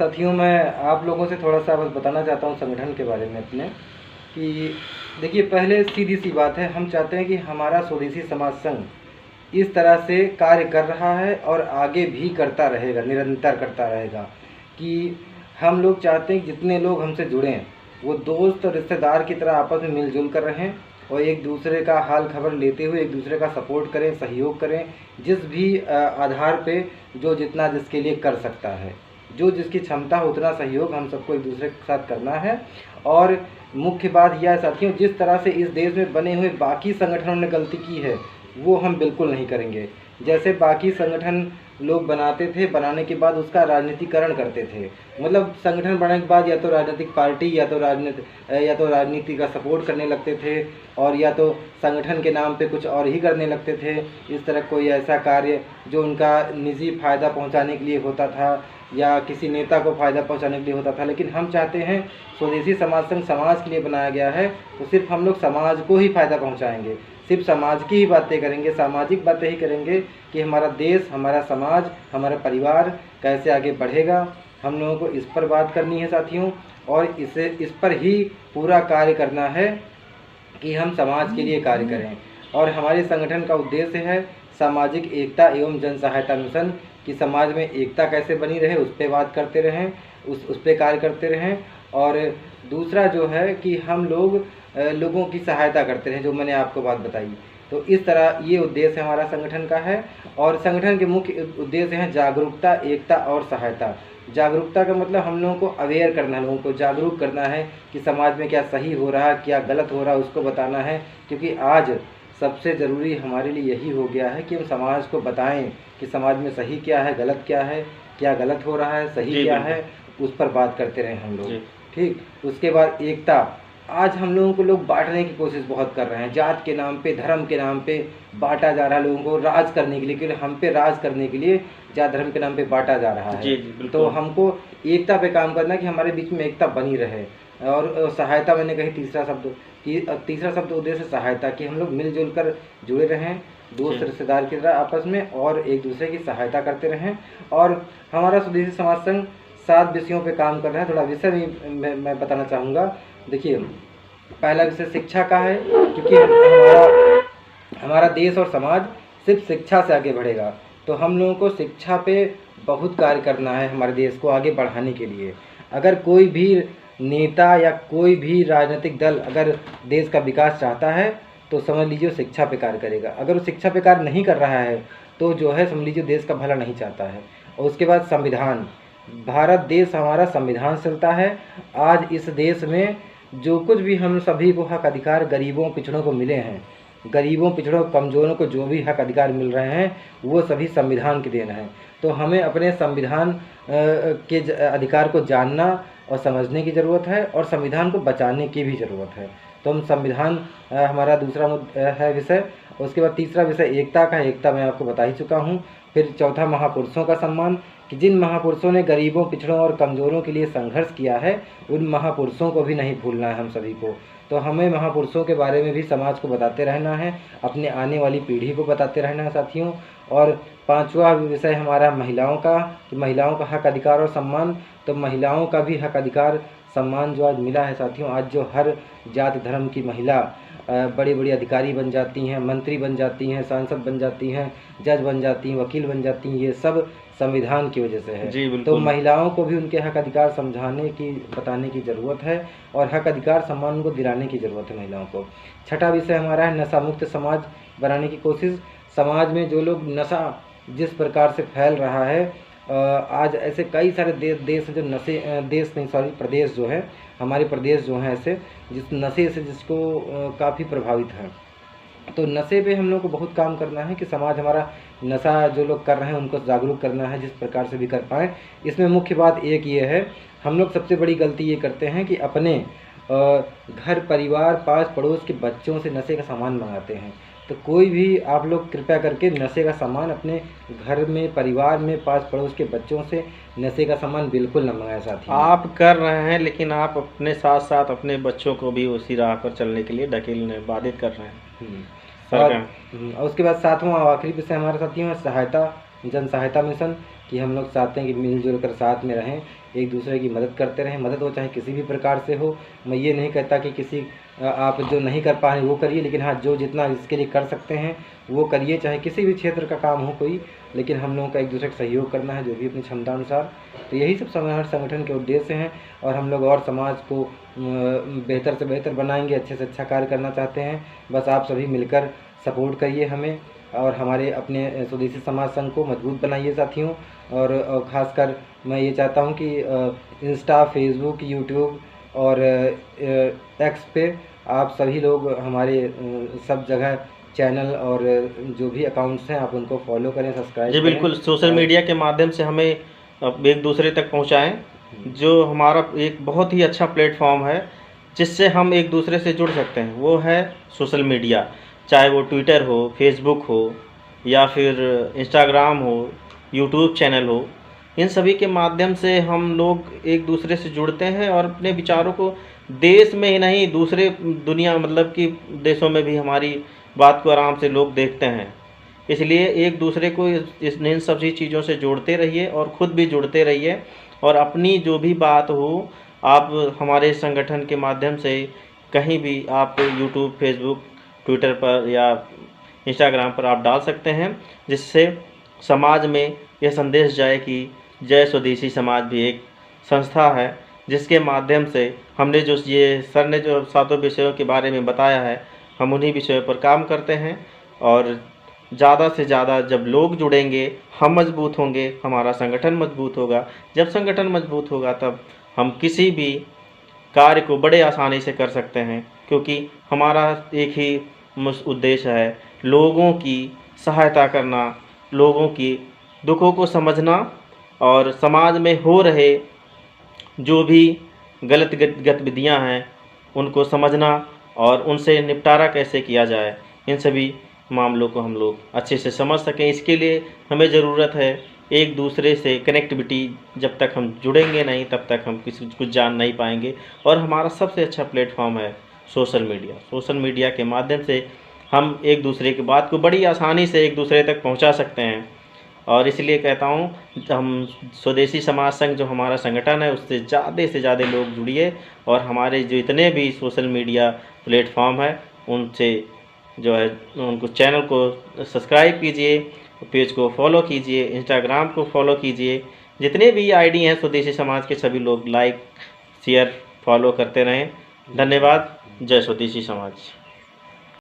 साथियों, मैं आप लोगों से थोड़ा सा बस बताना चाहता हूँ संगठन के बारे में अपने, कि देखिए, पहले सीधी सी बात है, हम चाहते हैं कि हमारा स्वदेशी समाज संघ इस तरह से कार्य कर रहा है और आगे भी करता रहेगा, निरंतर करता रहेगा। कि हम लोग चाहते हैं कि जितने लोग हमसे जुड़ें वो दोस्त और रिश्तेदार की तरह आपस में मिलजुल कर रहें और एक दूसरे का हाल खबर लेते हुए एक दूसरे का सपोर्ट करें, सहयोग करें, जिस भी आधार पे जो जितना जिसके लिए कर सकता है, जो जिसकी क्षमता हो उतना सहयोग हम सबको एक दूसरे के साथ करना है। और मुख्य बात यह है साथियों, जिस तरह से इस देश में बने हुए बाकी संगठनों ने गलती की है वो हम बिल्कुल नहीं करेंगे। जैसे बाकी संगठन लोग बनाते थे, बनाने के बाद उसका राजनीतिकरण करते थे, मतलब संगठन बनाने के बाद या तो राजनीतिक पार्टी या तो राजनीति का सपोर्ट करने लगते थे, और या तो संगठन के नाम पे कुछ और ही करने लगते थे। इस तरह कोई ऐसा कार्य जो उनका निजी फ़ायदा पहुंचाने के लिए होता था या किसी नेता को फ़ायदा पहुंचाने के लिए होता था। लेकिन हम चाहते हैं, स्वदेशी समाज संघ समाज के लिए बनाया गया है, तो सिर्फ हम लोग समाज को ही फ़ायदा पहुंचाएंगे, सिर्फ समाज की ही बातें करेंगे, सामाजिक बातें ही करेंगे कि हमारा देश, हमारा समाज, हमारा परिवार कैसे आगे बढ़ेगा। हम लोगों को इस पर बात करनी है साथियों, और इस पर ही पूरा कार्य करना है कि हम समाज के लिए कार्य करें। और हमारे संगठन का उद्देश्य है सामाजिक एकता एवं जन सहायता मिशन, कि समाज में एकता कैसे बनी रहे उस पर बात करते रहें, उस पर कार्य करते रहें। और दूसरा जो है कि हम लोग लोगों की सहायता करते रहें, जो मैंने आपको बात बताई। तो इस तरह ये उद्देश्य हमारा संगठन का है। और संगठन के मुख्य उद्देश्य हैं जागरूकता, एकता और सहायता। जागरूकता का मतलब हम लोगों को अवेयर करना है, लोगों को जागरूक करना है कि समाज में क्या सही हो रहा है, क्या गलत हो रहा है, उसको बताना है। क्योंकि आज सबसे ज़रूरी हमारे लिए यही हो गया है कि हम समाज को बताएं कि समाज में सही क्या है, गलत क्या है, क्या गलत हो रहा है, सही क्या है, उस पर बात करते रहें हम लोग। ठीक। उसके बाद एकता। आज हम लोगों को लोग बांटने की कोशिश बहुत कर रहे हैं, जात के नाम पे, धर्म के नाम पे बांटा जा रहा है लोगों को, राज करने के लिए, क्योंकि हम पे राज करने के लिए जात धर्म के नाम पे बांटा जा रहा है। तो हमको एकता पे काम करना है कि हमारे बीच में एकता बनी रहे। और सहायता मैंने कही तीसरा शब्द, कि तीसरा शब्द उद्देश्य सहायता, कि हम लोग मिलजुल कर जुड़े रहें, दोस्त रिश्तेदार की तरह आपस में, और एक दूसरे की सहायता करते रहें। और हमारा स्वदेशी समाज संघ 7 विषयों पे काम कर रहा है। थोड़ा विषय भी मैं बताना चाहूँगा। देखिए, पहला विषय शिक्षा का है, क्योंकि हमारा देश और समाज सिर्फ शिक्षा से आगे बढ़ेगा। तो हम लोगों को शिक्षा पे बहुत कार्य करना है हमारे देश को आगे बढ़ाने के लिए। अगर कोई भी नेता या कोई भी राजनीतिक दल अगर देश का विकास चाहता है तो समझ लीजिए शिक्षा पे कार्य करेगा। अगर वो शिक्षा पे कार्य नहीं कर रहा है तो जो है समझ लीजिए देश का भला नहीं चाहता है। और उसके बाद संविधान। भारत देश हमारा संविधान चलता है। आज इस देश में जो कुछ भी हम सभी को हक अधिकार गरीबों पिछड़ों को मिले हैं, गरीबों पिछड़ों कमज़ोरों को जो भी हक अधिकार मिल रहे हैं वो सभी संविधान की देन है। तो हमें अपने संविधान के अधिकार को जानना और समझने की ज़रूरत है, और संविधान को बचाने की भी ज़रूरत है। तो हम संविधान हमारा दूसरा है विषय। उसके बाद तीसरा विषय एकता का है। एकता मैं आपको बता ही चुका हूँ। फिर चौथा महापुरुषों का सम्मान, कि जिन महापुरुषों ने गरीबों पिछड़ों और कमज़ोरों के लिए संघर्ष किया है उन महापुरुषों को भी नहीं भूलना है हम सभी को। तो हमें महापुरुषों के बारे में भी समाज को बताते रहना है, अपने आने वाली पीढ़ी को बताते रहना है साथियों। और पांचवा विषय हमारा महिलाओं का, कि महिलाओं का हक अधिकार और सम्मान। तो महिलाओं का भी हक अधिकार सम्मान जो आज मिला है साथियों, आज जो हर जाति धर्म की महिला बड़ी बड़ी अधिकारी बन जाती हैं, मंत्री बन जाती हैं, सांसद बन जाती हैं, जज बन जाती हैं, वकील बन जाती हैं, ये सब संविधान की वजह से है। तो महिलाओं को भी उनके हक अधिकार समझाने की, बताने की ज़रूरत है, और हक अधिकार सम्मान उनको दिलाने की ज़रूरत है महिलाओं को। छठा विषय हमारा है नशा मुक्त समाज बनाने की कोशिश। समाज में जो लोग नशा जिस प्रकार से फैल रहा है, आज ऐसे कई सारे देश जो प्रदेश जो है, हमारे प्रदेश जो हैं ऐसे जिस नशे से जिसको काफ़ी प्रभावित हैं। तो नशे पे हम लोग को बहुत काम करना है कि समाज हमारा नशा जो लोग कर रहे हैं उनको जागरूक करना है जिस प्रकार से भी कर पाएँ। इसमें मुख्य बात एक ये है, हम लोग सबसे बड़ी गलती ये करते हैं कि अपने घर परिवार पास पड़ोस के बच्चों से नशे का सामान मंगाते हैं। तो कोई भी आप लोग कृपया करके नशे का सामान अपने घर में, परिवार में, पास पड़ोस के बच्चों से नशे का सामान बिल्कुल न मंगाए साथी। आप कर रहे हैं, लेकिन आप अपने साथ साथ अपने बच्चों को भी उसी राह पर चलने के लिए ढकेलने बाधित कर रहे हैं। और उसके बाद सातवां आखिरी विषय हमारे साथियों है सहायता, जन सहायता मिशन, कि हम लोग चाहते हैं कि मिलजुल कर साथ में रहें, एक दूसरे की मदद करते रहें। मदद हो चाहे किसी भी प्रकार से हो। मैं ये नहीं कहता कि किसी आप जो नहीं कर पा रहे वो करिए, लेकिन हाँ जो जितना इसके लिए कर सकते हैं वो करिए, चाहे किसी भी क्षेत्र का काम हो कोई, लेकिन हम लोगों का एक दूसरे का सहयोग करना है जो भी अपनी क्षमता अनुसार। तो यही सब संगठन के उद्देश्य हैं, और हम लोग और समाज को बेहतर से बेहतर बनाएंगे, अच्छे से अच्छा कार्य करना चाहते हैं। बस आप सभी मिलकर सपोर्ट करिए हमें, और हमारे अपने स्वदेशी समाज संघ को मजबूत बनाइए साथियों। और ख़ासकर मैं ये चाहता हूँ कि इंस्टा, फेसबुक, यूट्यूब और एक्स पे आप सभी लोग हमारे सब जगह चैनल और जो भी अकाउंट्स हैं आप उनको फॉलो करें, सब्सक्राइब जी करें। बिल्कुल, सोशल मीडिया के माध्यम से हमें एक दूसरे तक पहुंचाएं, जो हमारा एक बहुत ही अच्छा प्लेटफॉर्म है जिससे हम एक दूसरे से जुड़ सकते हैं, वो है सोशल मीडिया। चाहे वो ट्विटर हो, फेसबुक हो, या फिर इंस्टाग्राम हो, यूट्यूब चैनल हो, इन सभी के माध्यम से हम लोग एक दूसरे से जुड़ते हैं और अपने विचारों को देश में ही नहीं, दूसरे दुनिया मतलब कि देशों में भी हमारी बात को आराम से लोग देखते हैं। इसलिए एक दूसरे को इन सभी चीज़ों से जोड़ते रहिए और ख़ुद भी जुड़ते रहिए, और अपनी जो भी बात हो आप हमारे संगठन के माध्यम से कहीं भी आप यूट्यूब, फेसबुक, ट्विटर पर या इंस्टाग्राम पर आप डाल सकते हैं, जिससे समाज में यह संदेश जाए कि जय स्वदेशी समाज भी एक संस्था है, जिसके माध्यम से हमने जो ये सर ने जो 7 विषयों के बारे में बताया है, हम उन्हीं विषयों पर काम करते हैं। और ज़्यादा से ज़्यादा जब लोग जुड़ेंगे, हम मजबूत होंगे, हमारा संगठन मजबूत होगा। जब संगठन मजबूत होगा तब हम किसी भी कार्य को बड़े आसानी से कर सकते हैं, क्योंकि हमारा एक ही उद्देश्य है, लोगों की सहायता करना, लोगों की दुखों को समझना, और समाज में हो रहे जो भी गलत गतिविधियाँ हैं उनको समझना और उनसे निपटारा कैसे किया जाए, इन सभी मामलों को हम लोग अच्छे से समझ सकें। इसके लिए हमें ज़रूरत है एक दूसरे से कनेक्टिविटी। जब तक हम जुड़ेंगे नहीं तब तक हम किसी कुछ जान नहीं पाएंगे। और हमारा सबसे अच्छा प्लेटफॉर्म है सोशल मीडिया। सोशल मीडिया के माध्यम से हम एक दूसरे की बात को बड़ी आसानी से एक दूसरे तक पहुंचा सकते हैं। और इसलिए कहता हूं, हम स्वदेशी समाज संघ जो हमारा संगठन है उससे ज़्यादा लोग जुड़िए, और हमारे जो इतने भी सोशल मीडिया प्लेटफॉर्म है उनसे जो है उनको चैनल को सब्सक्राइब कीजिए, पेज को फॉलो कीजिए, इंस्टाग्राम को फॉलो कीजिए। जितने भी आईडी हैं स्वदेशी समाज के सभी लोग लाइक, शेयर, फॉलो करते रहें। धन्यवाद। जय स्वदेशी समाज।